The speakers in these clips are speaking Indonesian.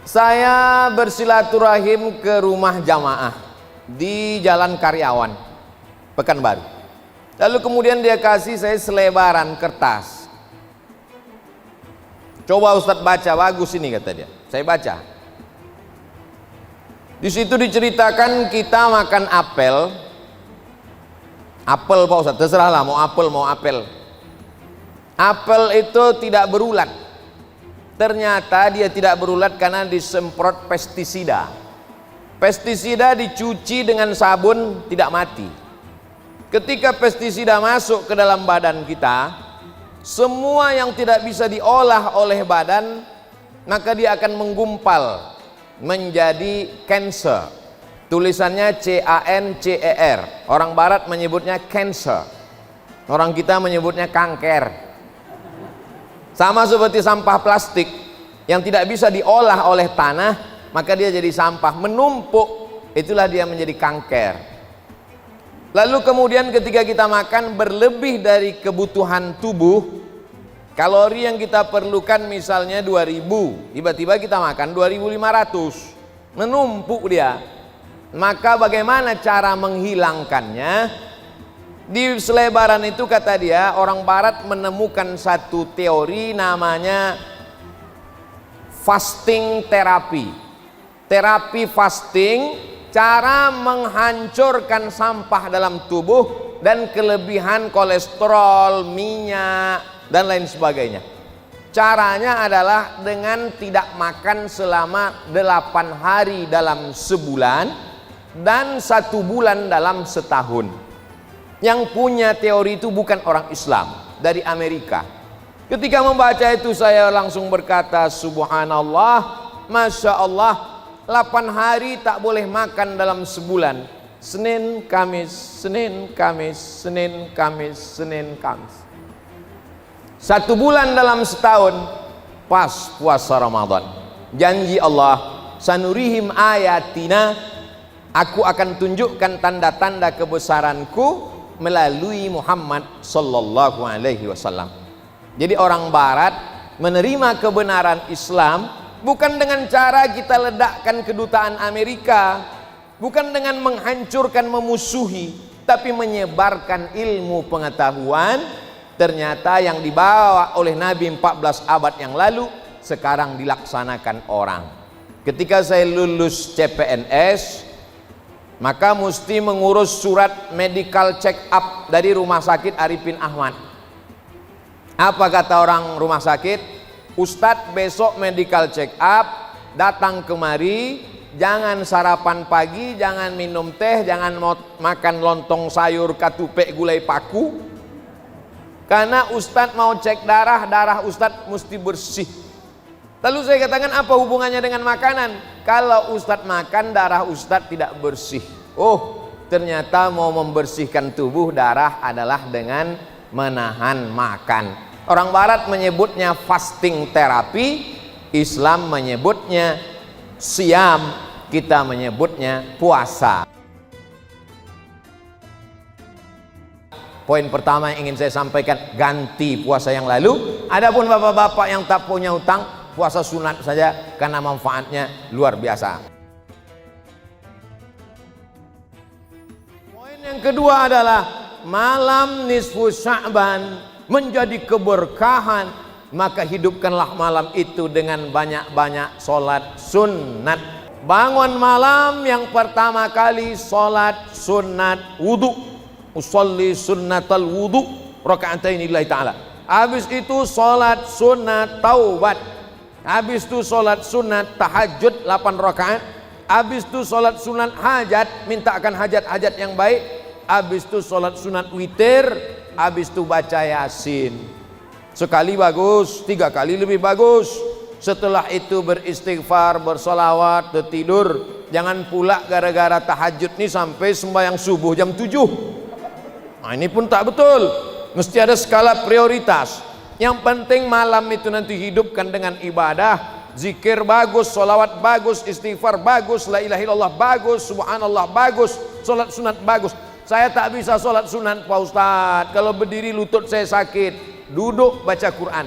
Saya bersilaturahim ke rumah jamaah di Jalan Karyawan, Pekanbaru. Lalu kemudian dia kasih saya selebaran kertas. Coba Ustadz baca, bagus ini kata dia. Saya baca. Di situ diceritakan kita makan apel. Apel Pak Ustadz, terserahlah mau apel mau apel. Apel itu tidak berulat. Ternyata dia tidak berulat karena disemprot pestisida. Pestisida dicuci dengan sabun tidak mati. Ketika pestisida masuk ke dalam badan kita, semua yang tidak bisa diolah oleh badan, maka dia akan menggumpal menjadi cancer. Tulisannya C-A-N-C-E-R. Orang barat menyebutnya cancer. Orang kita menyebutnya kanker. Sama seperti sampah plastik yang tidak bisa diolah oleh tanah, maka dia jadi sampah, menumpuk, itulah dia menjadi kanker. Lalu kemudian ketika kita makan berlebih dari kebutuhan tubuh, kalori yang kita perlukan misalnya 2000, tiba-tiba kita makan 2500, menumpuk dia. Maka bagaimana cara menghilangkannya? Di selebaran itu kata dia, orang barat menemukan satu teori namanya fasting terapi. Terapi fasting, cara menghancurkan sampah dalam tubuh dan kelebihan kolesterol, minyak dan lain sebagainya. Caranya adalah dengan tidak makan selama 8 hari dalam sebulan dan 1 bulan dalam setahun. Yang punya teori itu bukan orang Islam, dari Amerika. Ketika membaca itu saya langsung berkata, subhanallah, masya Allah, 8 hari tak boleh makan dalam sebulan. Senin, Kamis, Senin, Kamis, Senin, Kamis, Senin, Kamis. 1 bulan dalam setahun, pas puasa Ramadan. Janji Allah, sanurihim ayatina, aku akan tunjukkan tanda-tanda kebesaranku melalui Muhammad sallallahu alaihi wasallam. Jadi orang barat menerima kebenaran Islam bukan dengan cara kita ledakkan kedutaan Amerika, bukan dengan menghancurkan, memusuhi, tapi menyebarkan ilmu pengetahuan. Ternyata yang dibawa oleh Nabi 14 abad yang lalu sekarang dilaksanakan orang. Ketika saya lulus CPNS, maka mesti mengurus surat medical check up dari Rumah Sakit Arifin Ahmad. Apa kata orang rumah sakit? Ustadz besok medical check up, datang kemari, jangan sarapan pagi, jangan minum teh, jangan makan lontong sayur katupek gulai paku, karena Ustadz mau cek darah, darah Ustadz mesti bersih. Lalu saya katakan, apa hubungannya dengan makanan? Kalau Ustadz makan, darah Ustadz tidak bersih. Oh, ternyata mau membersihkan tubuh darah adalah dengan menahan makan. Orang barat menyebutnya fasting terapi, Islam menyebutnya siam, kita menyebutnya puasa. Poin pertama yang ingin saya sampaikan, ganti puasa yang lalu. Adapun bapak-bapak yang tak punya utang, puasa sunat saja karena manfaatnya luar biasa. Poin yang kedua adalah malam nisfu Sya'ban menjadi keberkahan, maka hidupkanlah malam itu dengan banyak-banyak sholat sunat. Bangun malam yang pertama kali sholat sunat wudu, usolli sunnatal wudu raka'atain lillahi ta'ala. Habis itu sholat sunat taubat. Habis itu sholat sunat tahajud 8 rakaat. Habis itu sholat sunat hajat, mintakan hajat-hajat yang baik. Habis itu sholat sunat witir. Habis itu baca yasin. Sekali bagus, 3 kali lebih bagus. Setelah itu beristighfar, bersolawat, tidur. Jangan pula gara-gara tahajud nih sampai sembahyang subuh jam 7. Nah ini pun tak betul. Mesti ada skala prioritas. Yang penting malam itu nanti hidupkan dengan ibadah, zikir bagus, solawat bagus, istighfar bagus, la ilaha illallah bagus, subhanallah bagus, solat sunat bagus. Saya tak bisa solat sunat Pak Ustadz, kalau berdiri lutut saya sakit. Duduk baca Quran.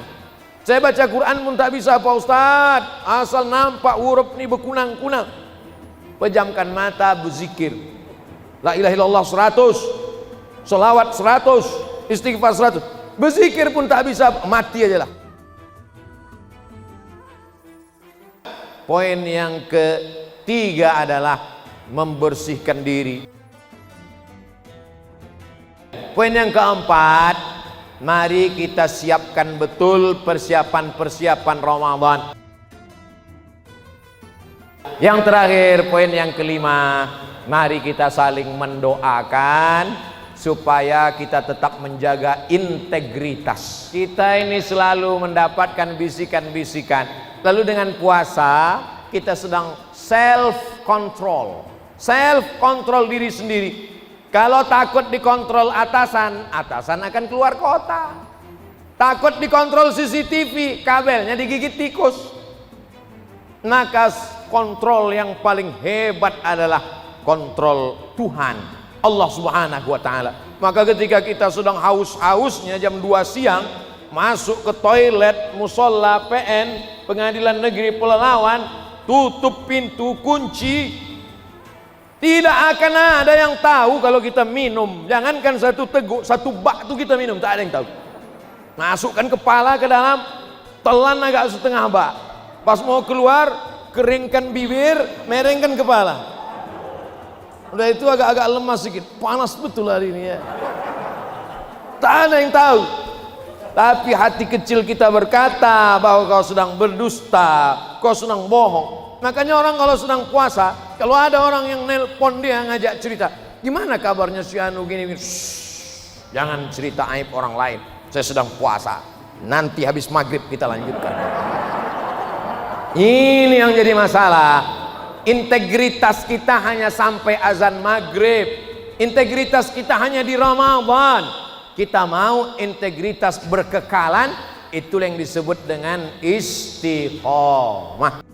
Saya baca Quran pun tak bisa Pak Ustadz, asal nampak huruf ini berkunang-kunang. Pejamkan mata, berzikir la ilaha illallah 100, selawat 100, istighfar 100. Berzikir pun tak bisa, mati aja lah. Poin yang ketiga adalah membersihkan diri. Poin yang keempat, mari kita siapkan betul persiapan-persiapan Ramadan. Yang terakhir, poin yang kelima, mari kita saling mendoakan supaya kita tetap menjaga integritas. Kita ini selalu mendapatkan bisikan-bisikan. Lalu dengan puasa kita sedang self control diri sendiri. Kalau takut dikontrol atasan akan keluar kota. Takut dikontrol CCTV, kabelnya digigit tikus. Maka kontrol yang paling hebat adalah kontrol Tuhan, Allah Subhanahu wa Ta'ala. Maka ketika kita sedang haus-hausnya jam 2 siang, masuk ke toilet musola PN Pengadilan Negeri Pelalawan, tutup pintu, kunci, tidak akan ada yang tahu kalau kita minum. Jangankan satu teguk, satu bak itu kita minum, tak ada yang tahu. Masukkan kepala ke dalam, telan agak setengah bak, pas mau keluar keringkan bibir, merengkan kepala. Udah itu agak-agak lemas sedikit, panas betul hari ini ya. Tak ada yang tahu. Tapi hati kecil kita berkata bahwa kau sedang berdusta, kau sedang bohong. Makanya orang kalau sedang puasa, kalau ada orang yang nelpon dia ngajak cerita, gimana kabarnya si Anu gini, jangan cerita aib orang lain. Saya sedang puasa, nanti habis maghrib kita lanjutkan. Ini yang jadi masalah. Integritas kita hanya sampai azan maghrib. Integritas kita hanya di Ramadan. Kita mau integritas berkekalan, itu yang disebut dengan istiqomah.